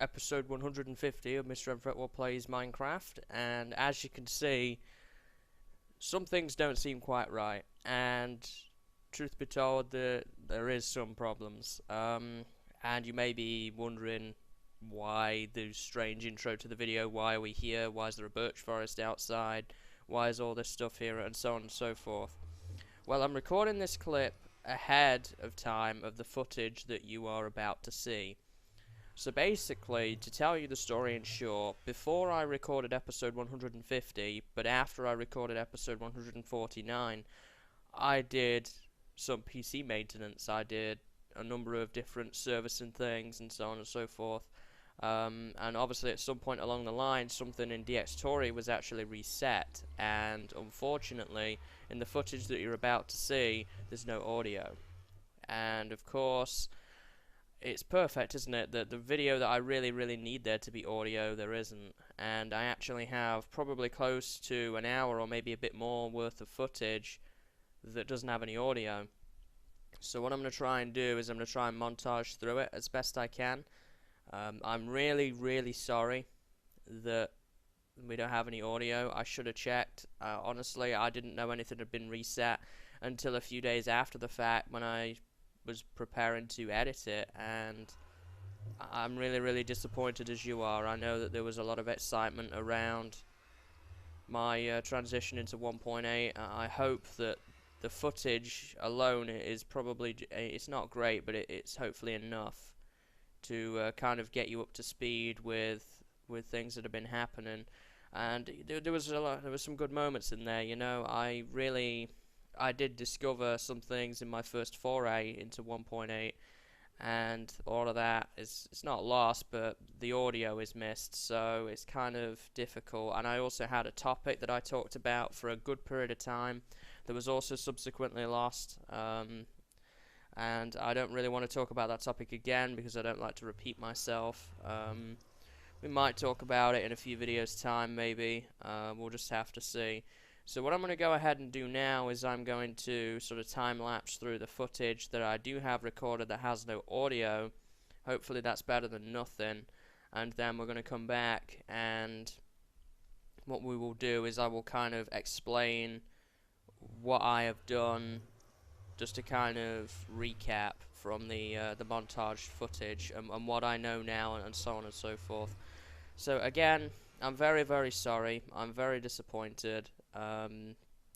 episode 150 of MrMFretwell Plays Minecraft, and as you can see, some things don't seem quite right, and truth be told, there is some problems, and you may be wondering why the strange intro to the video, why are we here, why is there a birch forest outside, why is all this stuff here, and so on and so forth. Well, I'm recording this clip ahead of time of the footage that you are about to see. So basically, to tell you the story in short, before I recorded episode 150, but after I recorded episode 149, I did some PC maintenance. I did a number of different servicing things and so on and so forth. And obviously at some point along the line, something in DxTory was actually reset, and unfortunately, in the footage that you're about to see, there's no audio. And of course, it's perfect, isn't it, that the video that I really need there to be audio, there isn't. And I actually have probably close to an hour or maybe a bit more worth of footage that doesn't have any audio. So what I'm going to try and do is I'm going to try and montage through it as best I can. I'm really sorry that we don't have any audio. I should have checked. Honestly, I didn't know anything had been reset until a few days after the fact when I was preparing to edit it, and I'm really disappointed as you are. I know that there was a lot of excitement around my transition into 1.8. I hope that the footage alone is probably, it's not great, but it's hopefully enough to kind of get you up to speed with things that have been happening. And there was some good moments in there, you know. I did discover some things in my first foray into 1.8, and all of that it's not lost, but the audio is missed, so it's kind of difficult. And I also had a topic that I talked about for a good period of time that was also subsequently lost, and I don't really want to talk about that topic again because I don't like to repeat myself. We might talk about it in a few videos time, maybe. We'll just have to see. So what I'm going to go ahead and do now is I'm going to sort of time-lapse through the footage that I do have recorded that has no audio. Hopefully that's better than nothing. And then we're going to come back, and what we will do is I will kind of explain what I have done, just to kind of recap from the montage footage and what I know now, and so on and so forth. So again, I'm very sorry. I'm very disappointed.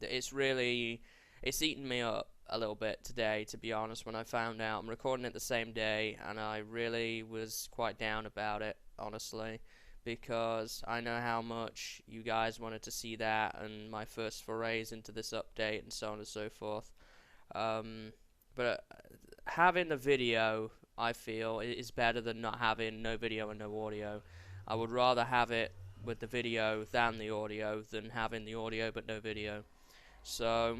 It's eaten me up a little bit today, to be honest. When I found out, I'm recording it the same day, and I really was quite down about it, honestly, because I know how much you guys wanted to see that and my first forays into this update and so on and so forth. But having the video, I feel, is better than not having no video and no audio. I would rather have it with the video than the audio than having the audio but no video. So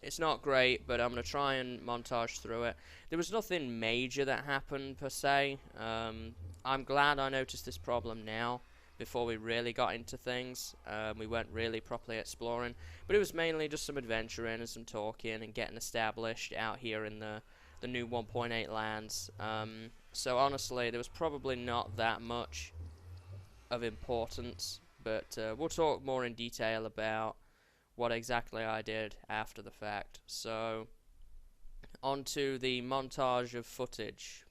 it's not great, but I'm going to try and montage through it. There was nothing major that happened per se. I'm glad I noticed this problem now before we really got into things. We weren't really properly exploring, but it was mainly just some adventuring and some talking and getting established out here in the new 1.8 lands. So honestly, there was probably not that much of importance, but we'll talk more in detail about what exactly I did after the fact. So on to the montage of footage.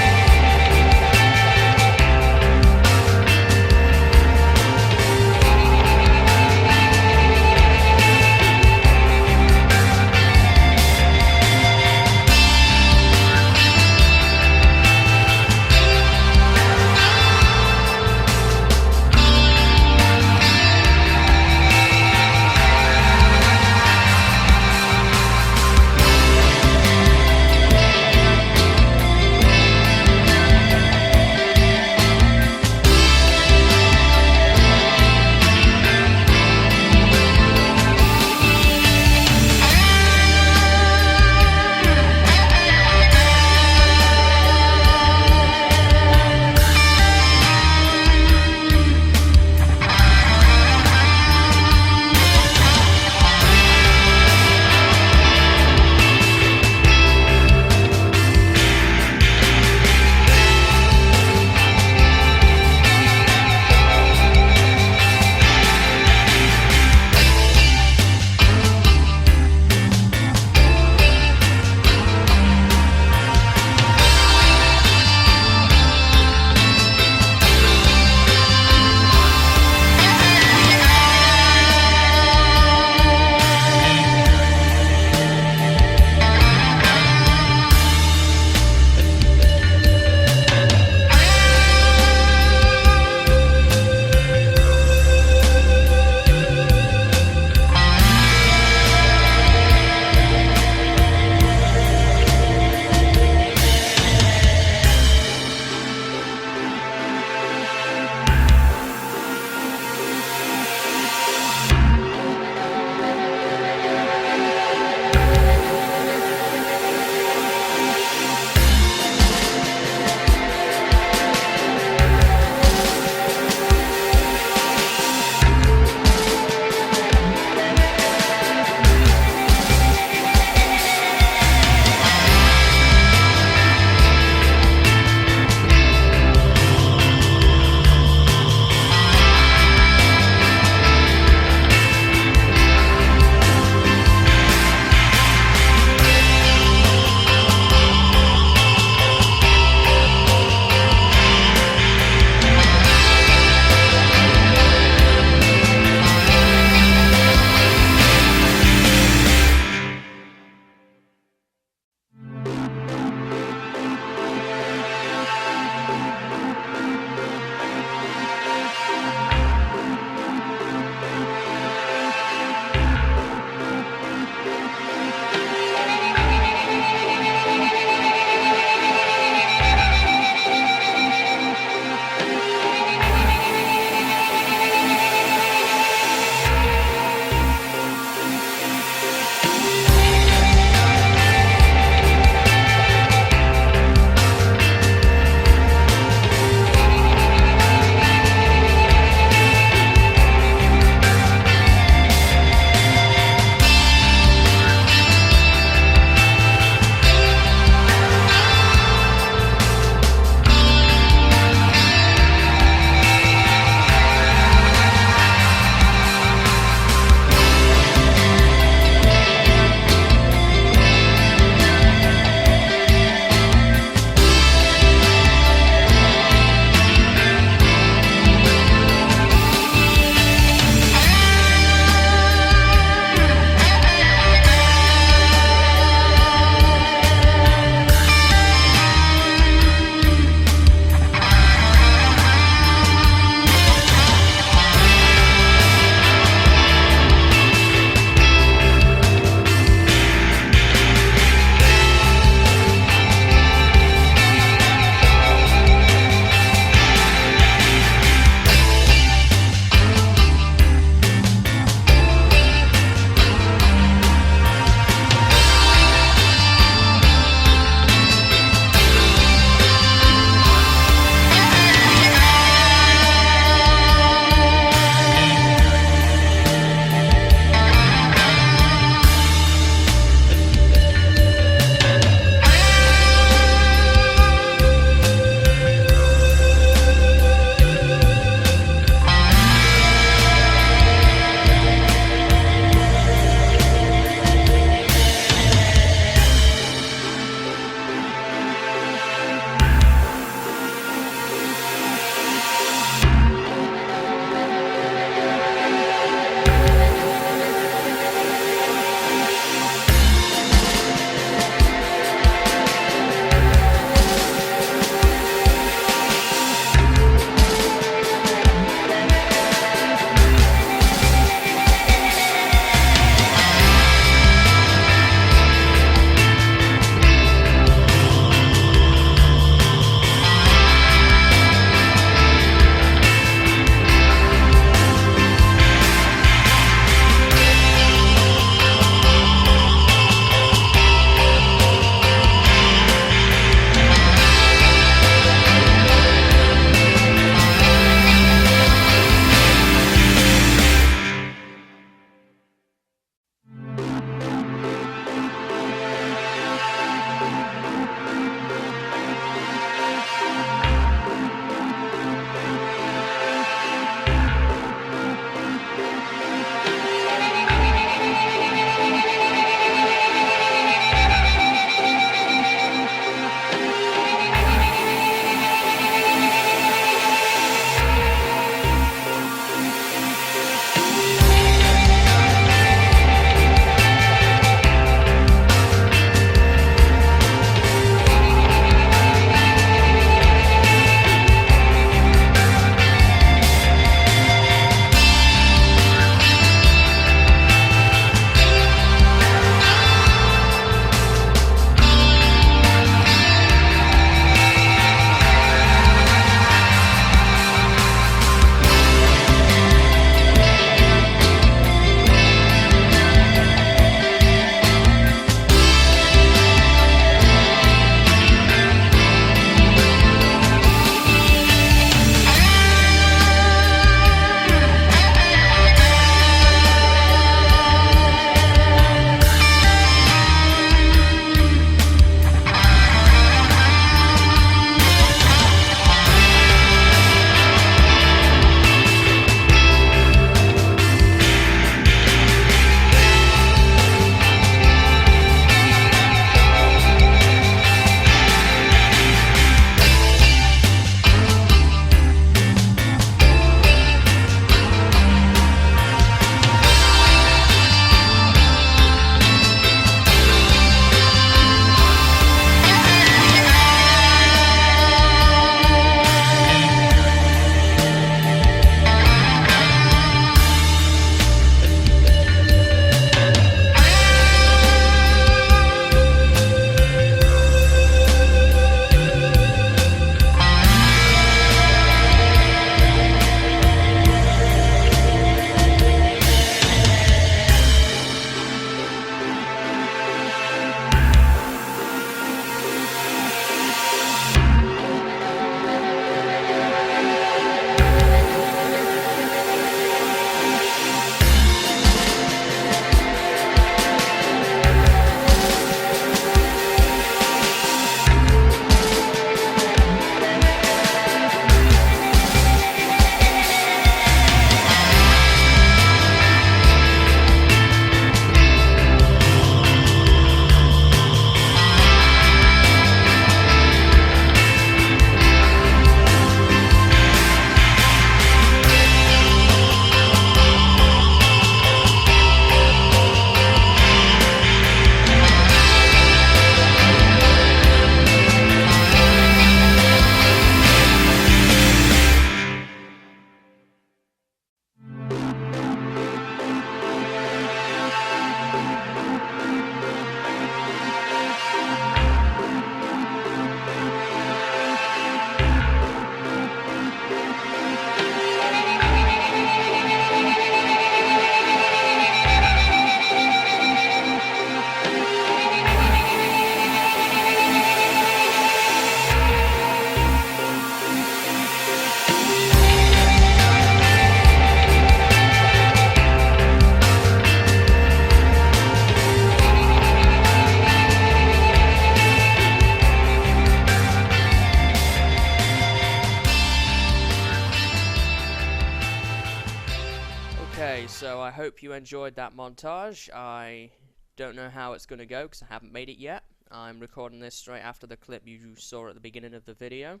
So I hope you enjoyed that montage. I don't know how it's going to go because I haven't made it yet. I'm recording this straight after the clip you saw at the beginning of the video.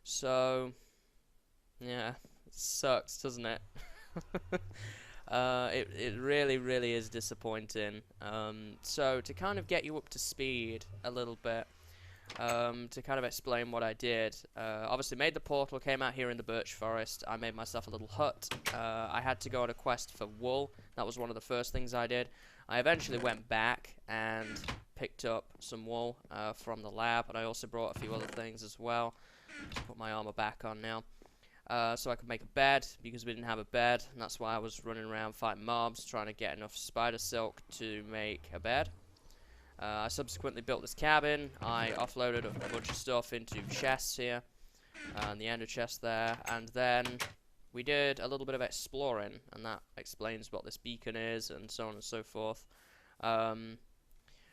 So, yeah, it sucks, doesn't it? It really is disappointing. So to kind of get you up to speed a little bit, to kind of explain what I did, obviously made the portal, came out here in the birch forest. I made myself a little hut. I had to go on a quest for wool. That was one of the first things I did. I eventually went back and picked up some wool from the lab, and I also brought a few other things as well. Just put my armor back on now. So I could make a bed, because we didn't have a bed, and that's why I was running around fighting mobs, trying to get enough spider silk to make a bed. I subsequently built this cabin. I offloaded a bunch of stuff into chests here, and the ender chest there, and then we did a little bit of exploring, and that explains what this beacon is, and so on and so forth.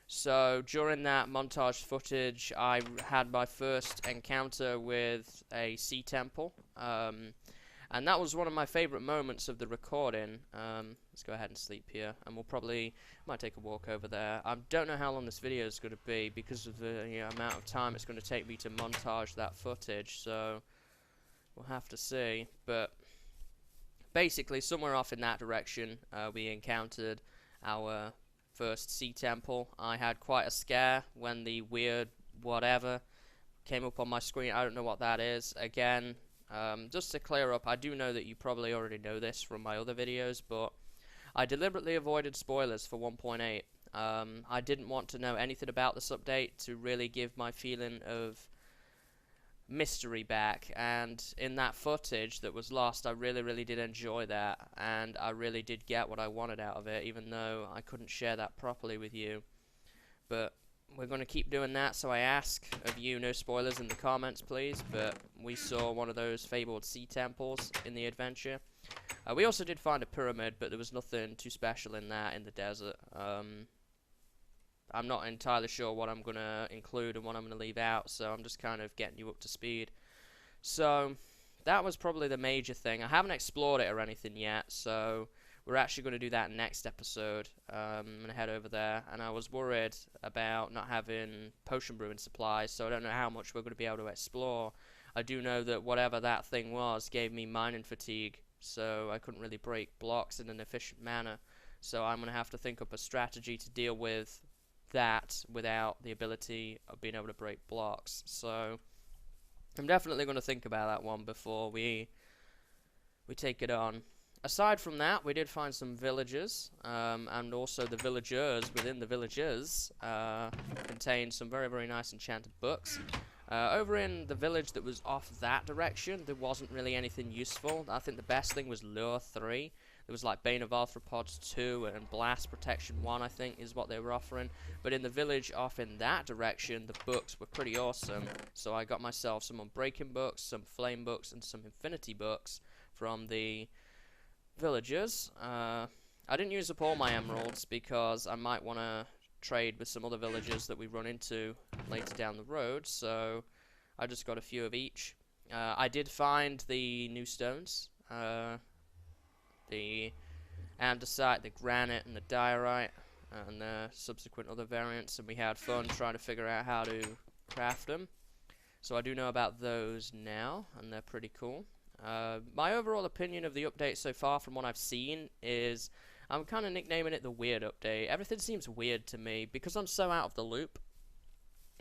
So during that montage footage, I had my first encounter with a sea temple, and that was one of my favourite moments of the recording. Let's go ahead and sleep here, and might take a walk over there. I don't know how long this video is going to be because of the amount of time it's going to take me to montage that footage, so we'll have to see. But basically, somewhere off in that direction, we encountered our first sea temple. I had quite a scare when the weird whatever came up on my screen. I don't know what that is. Again, just to clear up, I do know that you probably already know this from my other videos, but I deliberately avoided spoilers for 1.8. I didn't want to know anything about this update to really give my feeling of mystery back, and in that footage that was lost, I really did enjoy that, and I really did get what I wanted out of it, even though I couldn't share that properly with you. But we're going to keep doing that, so I ask of you no spoilers in the comments, please. But we saw one of those fabled sea temples in the adventure. We also did find a pyramid, but there was nothing too special in that in the desert. I'm not entirely sure what I'm going to include and what I'm going to leave out, so I'm just kind of getting you up to speed. So that was probably the major thing. I haven't explored it or anything yet, so we're actually going to do that next episode. I'm going to head over there, and I was worried about not having potion brewing supplies, so I don't know how much we're going to be able to explore. I do know that whatever that thing was gave me mining fatigue, so I couldn't really break blocks in an efficient manner. So I'm going to have to think up a strategy to deal with that without the ability of being able to break blocks. So I'm definitely going to think about that one before we take it on. Aside from that, we did find some villages, and also the villagers within the villages contained some very nice enchanted books. Over in the village that was off that direction, there wasn't really anything useful. I think the best thing was Lure 3. There was like Bane of Arthropods 2 and Blast Protection 1, I think, is what they were offering. But in the village off in that direction, the books were pretty awesome. So I got myself some Unbreaking books, some Flame books, and some Infinity books from the villagers. I didn't use up all my emeralds because I might want to trade with some other villagers that we run into later down the road. So I just got a few of each. I did find the new stones. The andesite, the granite, and the diorite, and the subsequent other variants, and we had fun trying to figure out how to craft them. So I do know about those now, and they're pretty cool. My overall opinion of the update so far from what I've seen is I'm kind of nicknaming it the weird update. Everything seems weird to me because I'm so out of the loop.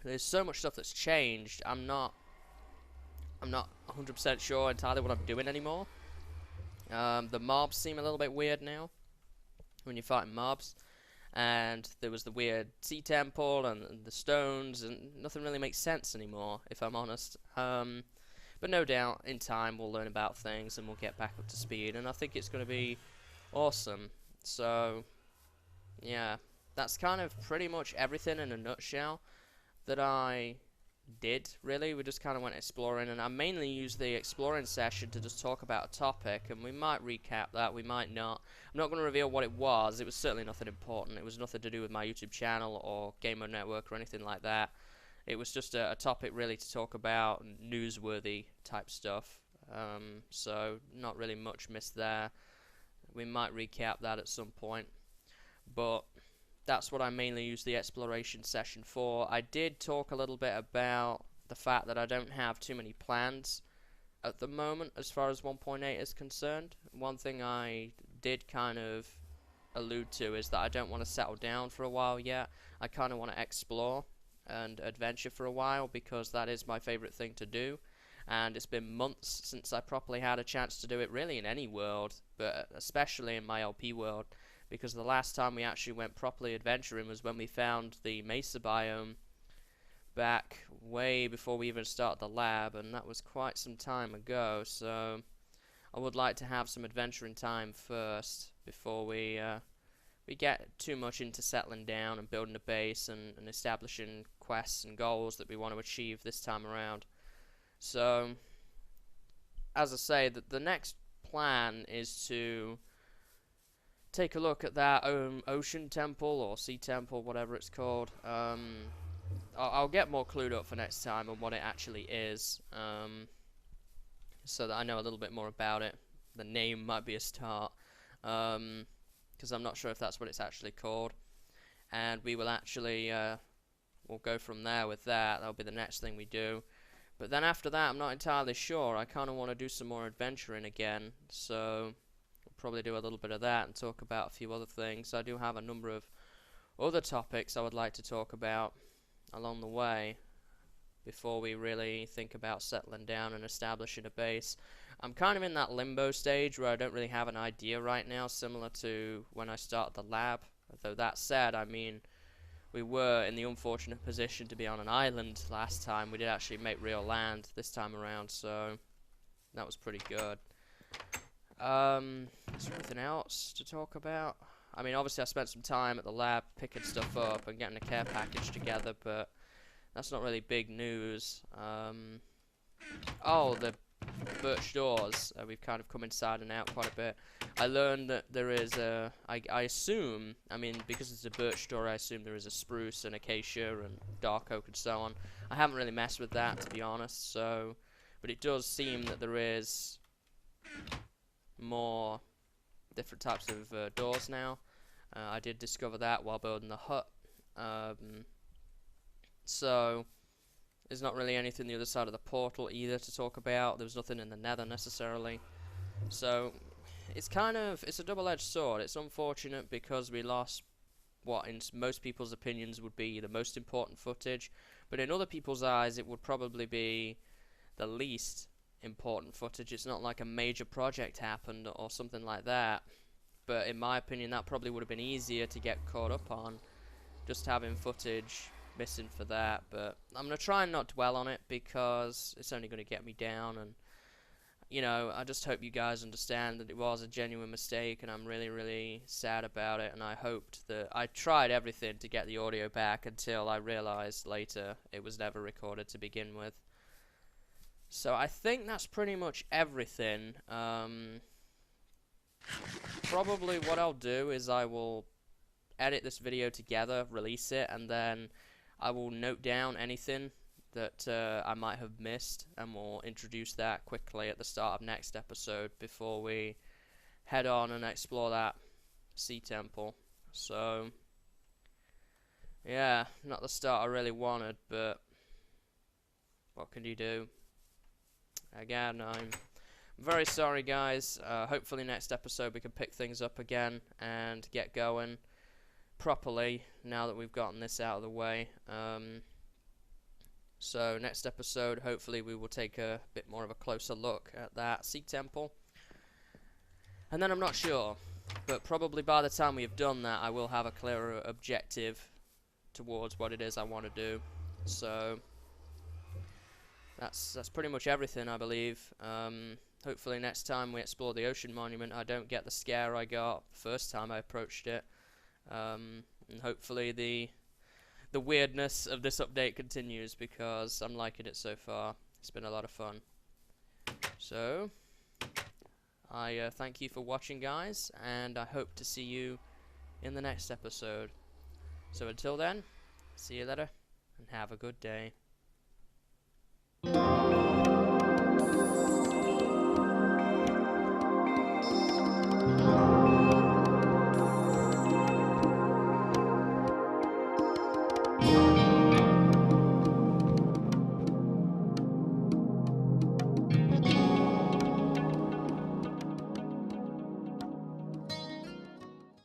There's so much stuff that's changed. I'm not 100% sure entirely what I'm doing anymore. The mobs seem a little bit weird now when you're fighting mobs, and there was the weird sea temple and the stones, and nothing really makes sense anymore, if I'm honest. But no doubt in time we'll learn about things and we'll get back up to speed, and I think it's going to be awesome. So yeah, that's kind of pretty much everything in a nutshell that I did, really. We just kind of went exploring, and I mainly used the exploring session to just talk about a topic, and we might recap that, we might not. I'm not going to reveal what it was. It was certainly nothing important. It was nothing to do with my YouTube channel or Gamer Network or anything like that. It was just a topic really to talk about, newsworthy type stuff. So not really much missed there. We might recap that at some point, but that's what I mainly use the exploration session for. I did talk a little bit about the fact that I don't have too many plans at the moment as far as 1.8 is concerned. One thing I did kind of allude to is that I don't want to settle down for a while yet. I kind of want to explore and adventure for a while, because that is my favorite thing to do, and it's been months since I properly had a chance to do it, really in any world, but especially in my LP world, because the last time we actually went properly adventuring was when we found the Mesa biome back way before we even started the lab, and that was quite some time ago. So I would like to have some adventuring time first before we get too much into settling down and building a base and establishing quests and goals that we want to achieve this time around. So, as I say, the next plan is to take a look at that ocean temple or sea temple, whatever it's called. I'll get more clued up for next time on what it actually is, so that I know a little bit more about it. The name might be a start, because I'm not sure if that's what it's actually called. And we will actually, we'll go from there with that. That'll be the next thing we do. But then after that, I'm not entirely sure. I kind of want to do some more adventuring again, so we'll probably do a little bit of that and talk about a few other things. I do have a number of other topics I would like to talk about along the way before we really think about settling down and establishing a base. I'm kind of in that limbo stage where I don't really have an idea right now, similar to when I started the lab. Though that said, I mean, we were in the unfortunate position to be on an island last time. We did actually make real land this time around, so that was pretty good. Is there anything else to talk about? I mean, obviously I spent some time at the lab picking stuff up and getting a care package together, but that's not really big news. Oh, the birch doors. We've kind of come inside and out quite a bit. I learned that there is a, I assume, I mean, because it's a birch door, I assume there is a spruce and acacia and dark oak and so on. I haven't really messed with that, to be honest, so, but it does seem that there is more different types of doors now. I did discover that while building the hut. So there's not really anything the other side of the portal either to talk about. There was nothing in the nether necessarily. So it's kind of, it's a double-edged sword. It's unfortunate because we lost what in most people's opinions would be the most important footage, but in other people's eyes it would probably be the least important footage. It's not like a major project happened or something like that, but in my opinion that probably would have been easier to get caught up on, just having footage missing for that. But I'm going to try and not dwell on it because it's only going to get me down, and you know, I just hope you guys understand that it was a genuine mistake and I'm really sad about it, and I hoped that I tried everything to get the audio back until I realized later it was never recorded to begin with. So I think that's pretty much everything. Probably what I'll do is I will edit this video together, release it, and then I will note down anything that I might have missed, and we'll introduce that quickly at the start of next episode before we head on and explore that sea temple. So yeah, not the start I really wanted, but what can you do? Again, I'm very sorry guys. Hopefully next episode we can pick things up again and get going properly now that we've gotten this out of the way. So next episode, hopefully we will take a bit more of a closer look at that sea temple. And then I'm not sure, but probably by the time we have done that, I will have a clearer objective towards what it is I want to do. So that's pretty much everything, I believe. Hopefully next time we explore the ocean monument, I don't get the scare I got the first time I approached it. And hopefully the weirdness of this update continues, because I'm liking it so far. It's been a lot of fun. So I thank you for watching guys, and I hope to see you in the next episode. So until then, see you later and have a good day.